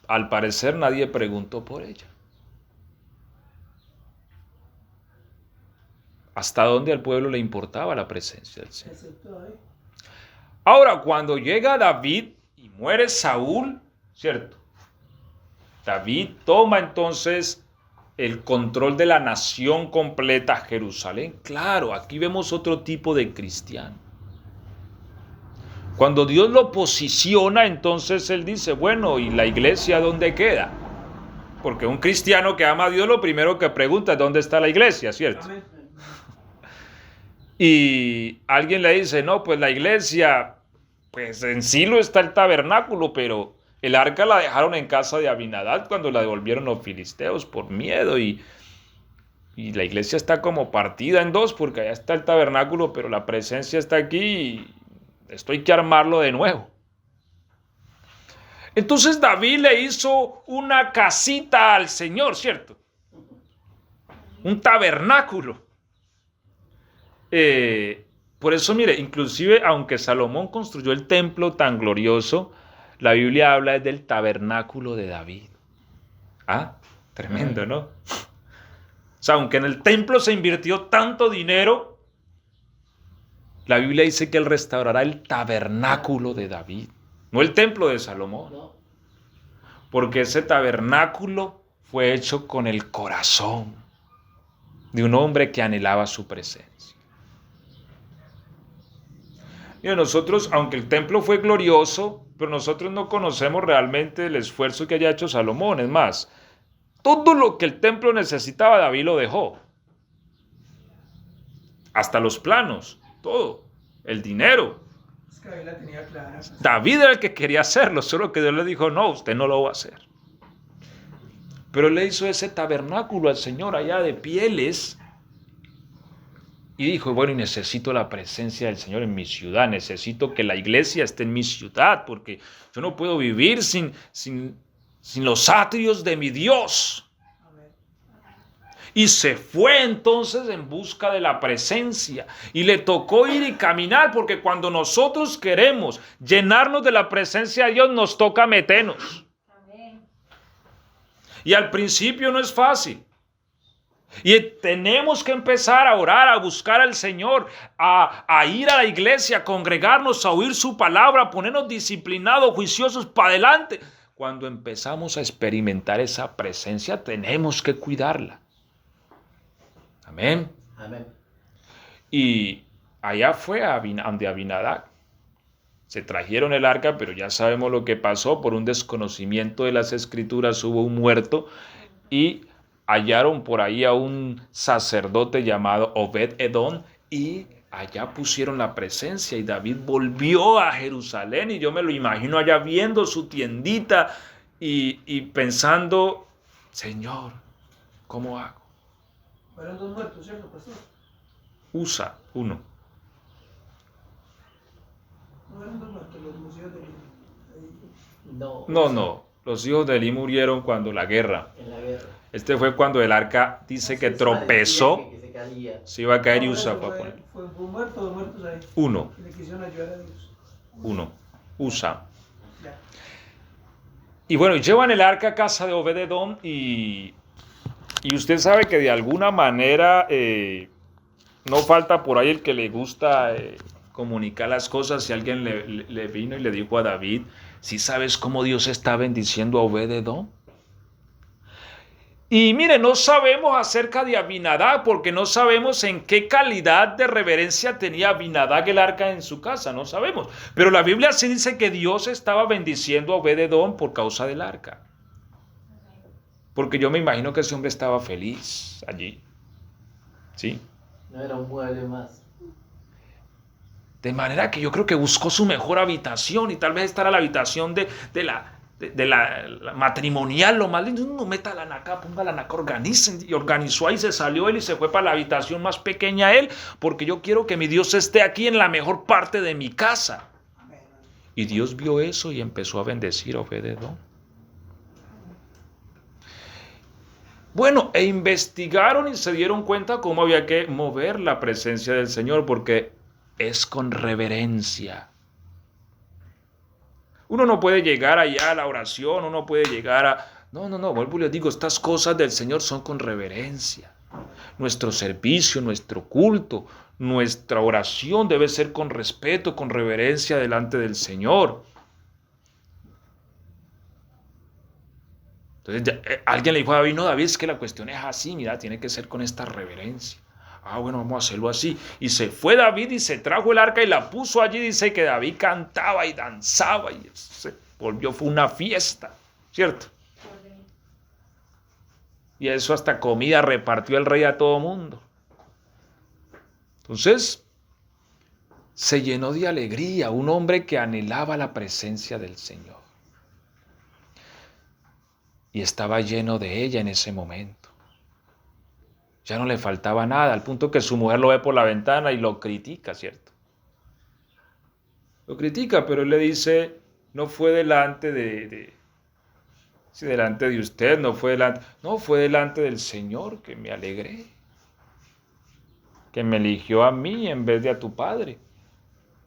al parecer nadie preguntó por ella. ¿Hasta dónde al pueblo le importaba la presencia del Señor? Ahora, cuando llega David y muere Saúl, ¿cierto? David toma entonces el control de la nación completa, Jerusalén. Claro, aquí vemos otro tipo de cristiano. Cuando Dios lo posiciona, entonces Él dice, bueno, ¿y la iglesia dónde queda? Porque un cristiano que ama a Dios, lo primero que pregunta es ¿dónde está la iglesia? ¿Cierto? Amén. Y alguien le dice, no, pues la iglesia, pues en Silo está el tabernáculo, pero el arca la dejaron en casa de Abinadab cuando la devolvieron los filisteos por miedo y la iglesia está como partida en dos porque allá está el tabernáculo, pero la presencia está aquí y esto hay que armarlo de nuevo. Entonces David le hizo una casita al Señor, ¿cierto? Un tabernáculo. Por eso, mire, inclusive aunque Salomón construyó el templo tan glorioso, la Biblia habla del tabernáculo de David. Ah, tremendo, ¿no? O sea, aunque en el templo se invirtió tanto dinero, la Biblia dice que él restaurará el tabernáculo de David, no el templo de Salomón. No. Porque ese tabernáculo fue hecho con el corazón de un hombre que anhelaba su presencia. Mira, nosotros, aunque el templo fue glorioso, pero nosotros no conocemos realmente el esfuerzo que haya hecho Salomón. Es más, todo lo que el templo necesitaba, David lo dejó. Hasta los planos, todo, el dinero. Es que David la tenía clara. David era el que quería hacerlo, solo que Dios le dijo, no, usted no lo va a hacer. Pero él le hizo ese tabernáculo al Señor allá de pieles y dijo, bueno, y necesito la presencia del Señor en mi ciudad, necesito que la iglesia esté en mi ciudad, porque yo no puedo vivir sin los atrios de mi Dios. Y se fue entonces en busca de la presencia y le tocó ir y caminar, porque cuando nosotros queremos llenarnos de la presencia de Dios, nos toca meternos. Y al principio no es fácil. Y tenemos que empezar a orar, a buscar al Señor, a ir a la iglesia, a congregarnos, a oír su palabra, a ponernos disciplinados, juiciosos para adelante. Cuando empezamos a experimentar esa presencia, tenemos que cuidarla. Amén. Amén. Y allá fue ante Abinadab. Se trajeron el arca, pero ya sabemos lo que pasó. Por un desconocimiento de las escrituras hubo un muerto y hallaron por ahí a un sacerdote llamado Obed-Edom y allá pusieron la presencia y David volvió a Jerusalén y yo me lo imagino allá viendo su tiendita y pensando, Señor, ¿cómo hago? Fueron 2 muertos, ¿cierto, pastor? Usa, uno. No fueron 2 muertos, los hijos de No. No, los hijos de Eli murieron cuando la guerra. En la guerra. Este fue cuando el arca dice que tropezó, Que se caía. se iba a caer y No, Usa eso para fue poner. un muerto, 2 muertos ahí. Uno, Que le quisieron ayudar a Dios. Usa. Ya. Y bueno, llevan el arca a casa de Obed-Edom y usted sabe que de alguna manera no falta por ahí el que le gusta comunicar las cosas. Si alguien le vino y le dijo a David, ¿sí sabes cómo Dios está bendiciendo a Obed-Edom? Y mire, no sabemos acerca de Abinadab porque no sabemos en qué calidad de reverencia tenía Abinadab el arca en su casa, no sabemos. Pero la Biblia sí dice que Dios estaba bendiciendo a Obed-Edom por causa del arca. Porque yo me imagino que ese hombre estaba feliz allí. ¿Sí? No era un mueble más. De manera que yo creo que buscó su mejor habitación y tal vez esta era la habitación de la matrimonial, lo más lindo. No, métala acá, póngala acá, organicen. Y organizó ahí, se salió él y se fue para la habitación más pequeña él, porque yo quiero que mi Dios esté aquí en la mejor parte de mi casa. Y Dios vio eso y empezó a bendecir a Obed-Edom. Bueno, e investigaron y se dieron cuenta cómo había que mover la presencia del Señor, porque es con reverencia. Uno no puede llegar allá a la oración, uno puede llegar a... No, vuelvo y les digo, estas cosas del Señor son con reverencia. Nuestro servicio, nuestro culto, nuestra oración debe ser con respeto, con reverencia delante del Señor. Entonces alguien le dijo a David, no, David, es que la cuestión es así, mira, tiene que ser con esta reverencia. Ah, bueno, vamos a hacerlo así. Y se fue David y se trajo el arca y la puso allí. Dice que David cantaba y danzaba y se volvió, fue una fiesta, ¿cierto? Y eso hasta comida repartió el rey a todo mundo. Entonces, se llenó de alegría un hombre que anhelaba la presencia del Señor. Y estaba lleno de ella en ese momento. Ya no le faltaba nada, al punto que su mujer lo ve por la ventana y lo critica, ¿cierto? Lo critica, pero él le dice, no fue delante delante de usted, no, fue delante del Señor que me alegré. que me eligió a mí en vez de a tu padre.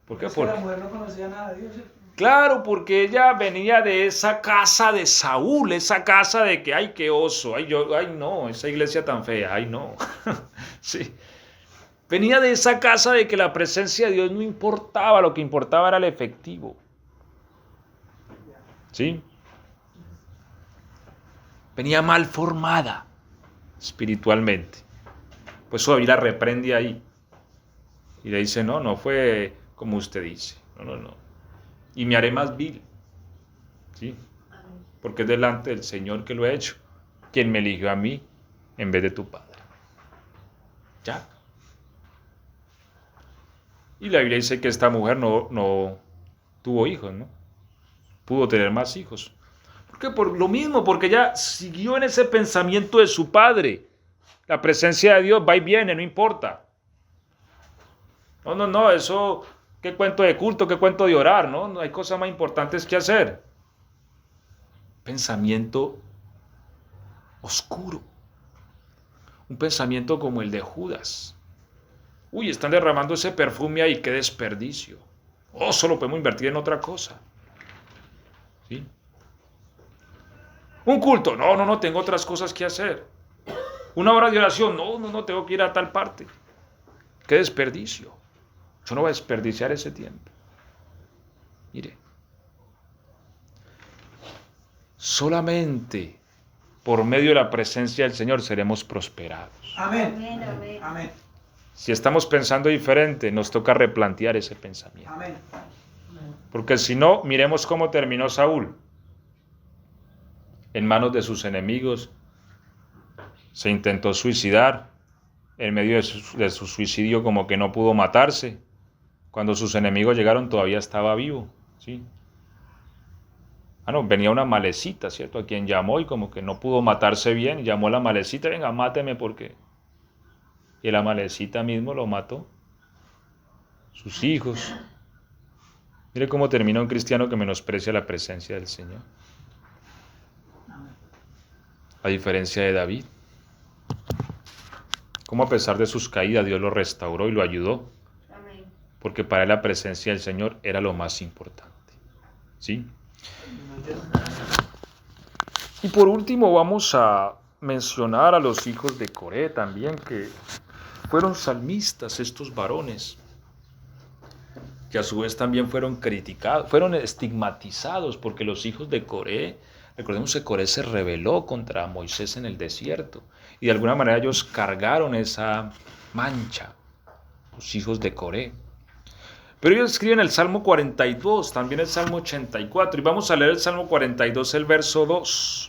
¿Por qué? Es que la Porque, mujer no conocía nada de Dios, ¿cierto? claro, porque ella venía de esa casa de Saúl, esa casa de que, ay, qué oso, ay, no, esa iglesia tan fea, ay, no. Sí. Venía de esa casa de que la presencia de Dios no importaba, lo que importaba era el efectivo. ¿Sí? Venía mal formada espiritualmente. Pues David la reprende ahí. Y le dice, no, no fue como usted dice. No, no, no. Y me haré más vil. ¿Sí? Porque es delante del Señor que lo he hecho. Quien me eligió a mí en vez de tu padre. Ya. Y la Biblia dice que esta mujer no tuvo hijos, ¿no? Pudo tener más hijos. ¿Por qué? Por lo mismo, porque ella siguió en ese pensamiento de su padre. La presencia de Dios va y viene, no importa. No, no, no, eso, qué cuento de culto, qué cuento de orar, ¿no? No hay cosas más importantes que hacer. Pensamiento oscuro. Un pensamiento como el de Judas. Uy, están derramando ese perfume ahí, qué desperdicio. Oh, solo podemos invertir en otra cosa. ¿Sí? Un culto, no, no, no, tengo otras cosas que hacer. Una hora de oración, no, no, no, tengo que ir a tal parte. Qué desperdicio. Yo no voy a desperdiciar ese tiempo. Mire, solamente por medio de la presencia del Señor seremos prosperados. Amén. Amén, amén. Amén. Si estamos pensando diferente, nos toca replantear ese pensamiento. Amén. Porque si no, miremos cómo terminó Saúl. En manos de sus enemigos, se intentó suicidar. En medio de su suicidio, como que no pudo matarse. Cuando sus enemigos llegaron, todavía estaba vivo. ¿Sí? No, venía una malecita, ¿cierto? A quien llamó y como que no pudo matarse bien. Llamó a la malecita, venga, máteme porque... Y la malecita mismo lo mató. Sus hijos. Mire cómo termina un cristiano que menosprecia la presencia del Señor. A diferencia de David. Cómo a pesar de sus caídas Dios lo restauró y lo ayudó. Amén. Porque para él la presencia del Señor era lo más importante. ¿Sí? Y por último vamos a mencionar a los hijos de Coré también, que fueron salmistas estos varones, que a su vez también fueron criticados, fueron estigmatizados, porque los hijos de Coré, recordemos que Coré se rebeló contra Moisés en el desierto, y de alguna manera ellos cargaron esa mancha, los hijos de Coré. Pero ellos escriben el Salmo 42, también el Salmo 84, y vamos a leer el Salmo 42, el verso 2.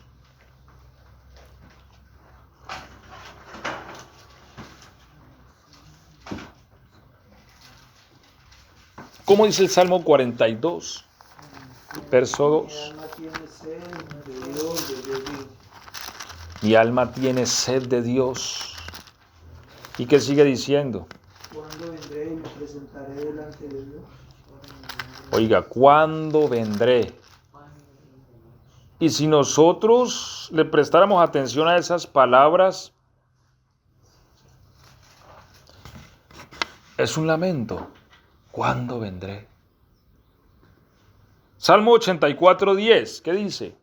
¿Cómo dice el Salmo 42, verso 2? Mi alma tiene sed de Dios. ¿Y qué sigue diciendo? ¿Cuándo vendré y me presentaré delante de Dios? Oiga, ¿cuándo vendré? Y si nosotros le prestáramos atención a esas palabras, es un lamento. ¿Cuándo vendré? Salmo 84:10, ¿qué dice?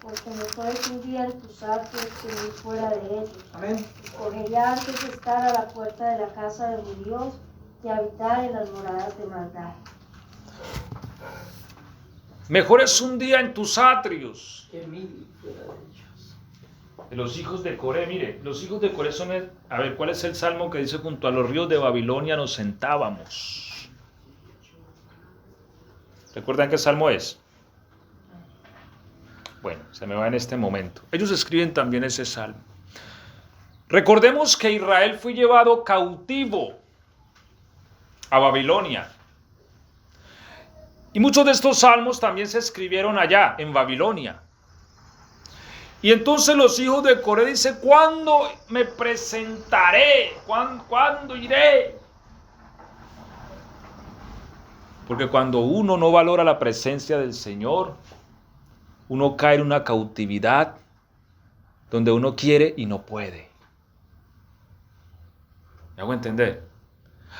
Porque mejor es un día en tus atrios que ir fuera de ellos. Amén. Escogería antes estar a la puerta de la casa de mi Dios que habitar en las moradas de maldad. Mejor es un día en tus atrios. Que mil fuera de ellos. De los hijos de Coré, mire, los hijos de Coré son, a ver, ¿cuál es el salmo que dice junto a los ríos de Babilonia nos sentábamos? ¿Recuerdan qué salmo es? Bueno, se me va en este momento. Ellos escriben también ese salmo. Recordemos que Israel fue llevado cautivo a Babilonia. Y muchos de estos salmos también se escribieron allá, en Babilonia. Y entonces los hijos de Coré dicen, ¿cuándo me presentaré? ¿Cuándo iré? Porque cuando uno no valora la presencia del Señor, uno cae en una cautividad donde uno quiere y no puede. ¿Me hago entender?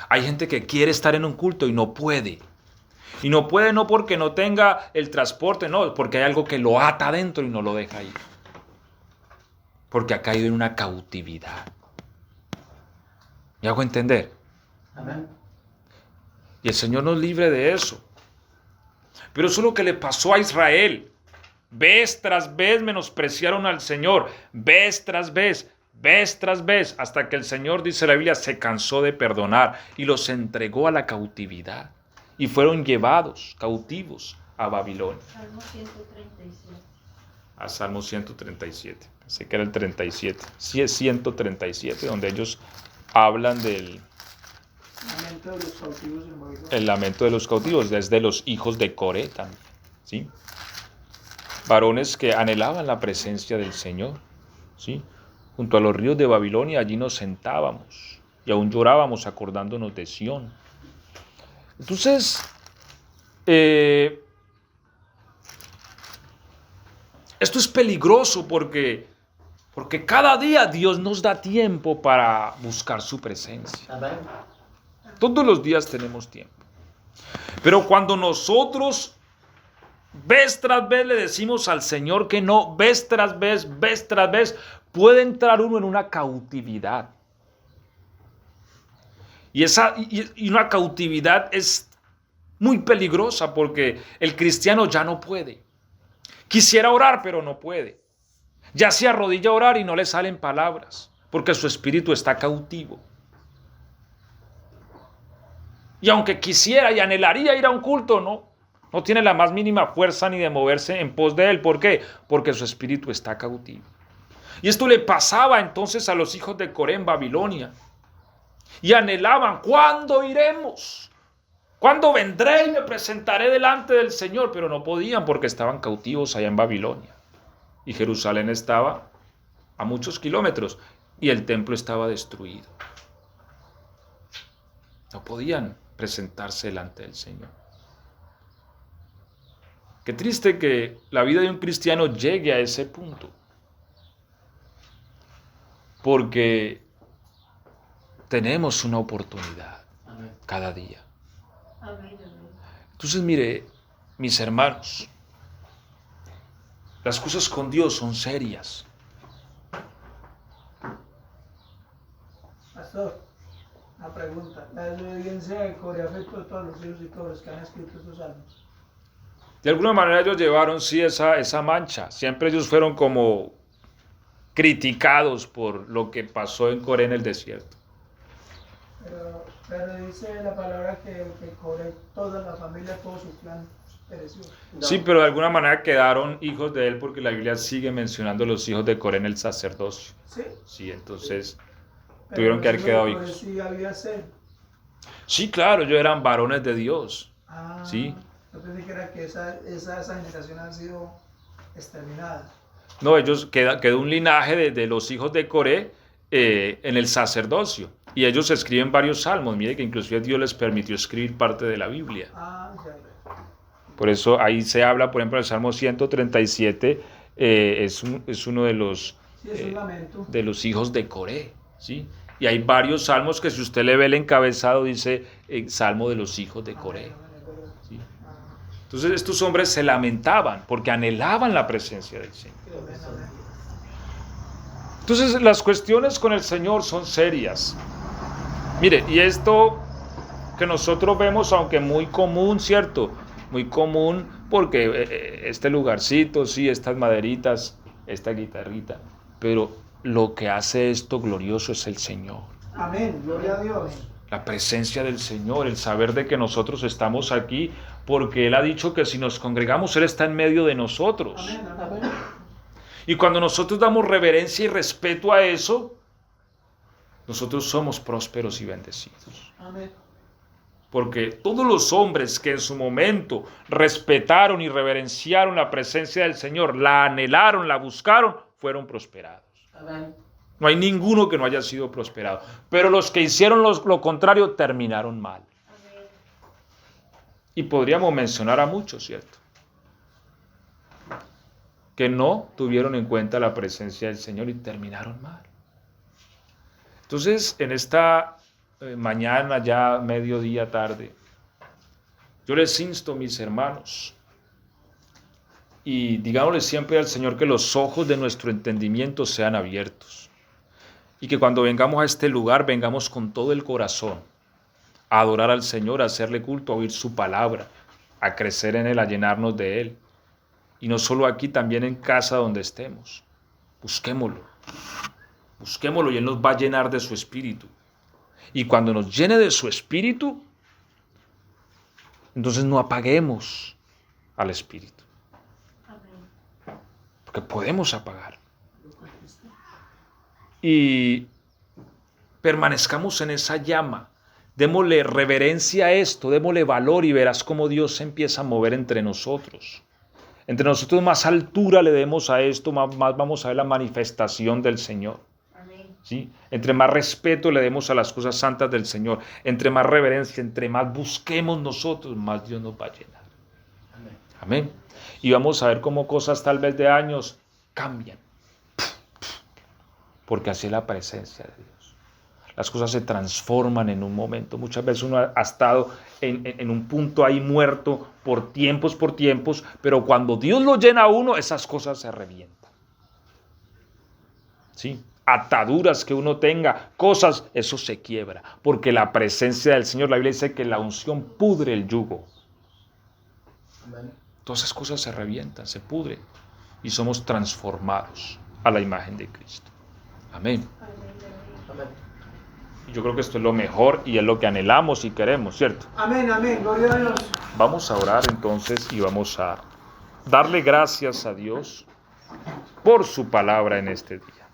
Hay gente que quiere estar en un culto y no puede. Y no puede no porque no tenga el transporte, no, porque hay algo que lo ata adentro y no lo deja ir. Porque ha caído en una cautividad. ¿Me hago entender? Amén. Y el Señor nos libre de eso. Pero eso es lo que le pasó a Israel. Vez tras vez menospreciaron al Señor. Vez tras vez, hasta que el Señor, dice la Biblia, se cansó de perdonar y los entregó a la cautividad. Y fueron llevados cautivos a Babilonia. Salmo 137. A Salmo 137. Pensé que era el 37. Sí, es 137, donde ellos hablan del Lamento de los cautivos en Babilonia. el lamento de los cautivos, desde los hijos de Coré también. ¿Sí? Varones que anhelaban la presencia del Señor. ¿Sí? Junto a los ríos de Babilonia, allí nos sentábamos y aún llorábamos acordándonos de Sión. Entonces, esto es peligroso porque cada día Dios nos da tiempo para buscar su presencia. Amén. Todos los días tenemos tiempo. Pero cuando nosotros vez tras vez le decimos al Señor que no, vez tras vez, puede entrar uno en una cautividad. Y una cautividad es muy peligrosa porque el cristiano ya no puede. Quisiera orar, pero no puede. Ya se arrodilla a orar y no le salen palabras porque su espíritu está cautivo. Y aunque quisiera y anhelaría ir a un culto, no tiene la más mínima fuerza ni de moverse en pos de él. ¿Por qué? Porque su espíritu está cautivo. Y esto le pasaba entonces a los hijos de Coré en Babilonia. Y anhelaban, ¿cuándo iremos? ¿Cuándo vendré y me presentaré delante del Señor? Pero no podían porque estaban cautivos allá en Babilonia. Y Jerusalén estaba a muchos kilómetros y el templo estaba destruido. No podían presentarse delante del Señor. Qué triste que la vida de un cristiano llegue a ese punto. Porque tenemos una oportunidad cada día. Amén. Entonces, mire, mis hermanos, las cosas con Dios son serias. Pastor, una pregunta. ¿La desobediencia de Coré afectó a todos los hijos y todos los que han escrito estos salmos? De alguna manera ellos llevaron, sí, esa mancha. Siempre ellos fueron como criticados por lo que pasó en Coré en el desierto. Pero dice la palabra que Coré, toda la familia, todo su clan pereció. No. Sí, pero de alguna manera quedaron hijos de él porque la Biblia sigue mencionando los hijos de Coré en el sacerdocio. ¿Sí? Sí, entonces Pero tuvieron que haber los quedado hijos de hijos. Coré sí había sed. Sí, claro, ellos eran varones de Dios. Ah, Sí. Yo pensé que era que esa generación ha sido exterminada. No, quedó un linaje de los hijos de Coré en el sacerdocio. Y ellos escriben varios salmos. Mire que inclusive Dios les permitió escribir parte de la Biblia. Ah, ya. Por eso ahí se habla, por ejemplo, el Salmo 137 es uno de los, Sí, es un lamento. de los hijos de Coré, ¿sí? Y hay varios salmos que si usted le ve el encabezado dice Salmo de los hijos de Coré. ¿Sí? Entonces estos hombres se lamentaban porque anhelaban la presencia del Señor. Entonces las cuestiones con el Señor son serias. Mire, y esto que nosotros vemos, aunque muy común, ¿cierto? Muy común porque este lugarcito, sí, estas maderitas, esta guitarrita, pero lo que hace esto glorioso es el Señor. Amén, gloria a Dios. La presencia del Señor, el saber de que nosotros estamos aquí, porque Él ha dicho que si nos congregamos, Él está en medio de nosotros. Amén, amén. Y cuando nosotros damos reverencia y respeto a eso, nosotros somos prósperos y bendecidos. Amén. Porque todos los hombres que en su momento respetaron y reverenciaron la presencia del Señor, la anhelaron, la buscaron, fueron prosperados. Amén. No hay ninguno que no haya sido prosperado. Pero los que hicieron lo contrario terminaron mal. Amén. Y podríamos mencionar a muchos, ¿cierto? que no tuvieron en cuenta la presencia del Señor y terminaron mal. Entonces, en esta mañana, ya mediodía, tarde, yo les insto, mis hermanos, y digámosle siempre al Señor que los ojos de nuestro entendimiento sean abiertos y que cuando vengamos a este lugar, vengamos con todo el corazón a adorar al Señor, a hacerle culto, a oír su palabra, a crecer en Él, a llenarnos de Él. Y no solo aquí, también en casa donde estemos. Busquémoslo. Busquémoslo y Él nos va a llenar de su espíritu. Y cuando nos llene de su espíritu, entonces no apaguemos al espíritu. Porque podemos apagar. Y permanezcamos en esa llama. Démosle reverencia a esto, démosle valor y verás cómo Dios se empieza a mover entre nosotros. Entre nosotros más altura le demos a esto, más vamos a ver la manifestación del Señor. ¿Sí? Entre más respeto le demos a las cosas santas del Señor, entre más reverencia, entre más busquemos nosotros, más Dios nos va a llenar. Amén. Amén. Y vamos a ver cómo cosas tal vez de años cambian. Porque así es la presencia de Dios. Las cosas se transforman en un momento. Muchas veces uno ha estado en un punto ahí muerto por tiempos, pero cuando Dios lo llena a uno, esas cosas se revientan. ¿Sí? Ataduras que uno tenga, cosas, eso se quiebra. Porque la presencia del Señor, la Biblia dice que la unción pudre el yugo. Amén. Todas esas cosas se revientan, se pudren y somos transformados a la imagen de Cristo. Amén. Amén. Yo creo que esto es lo mejor y es lo que anhelamos y queremos, ¿cierto? Amén, amén, gloria a Dios. Vamos a orar entonces y vamos a darle gracias a Dios por su palabra en este día.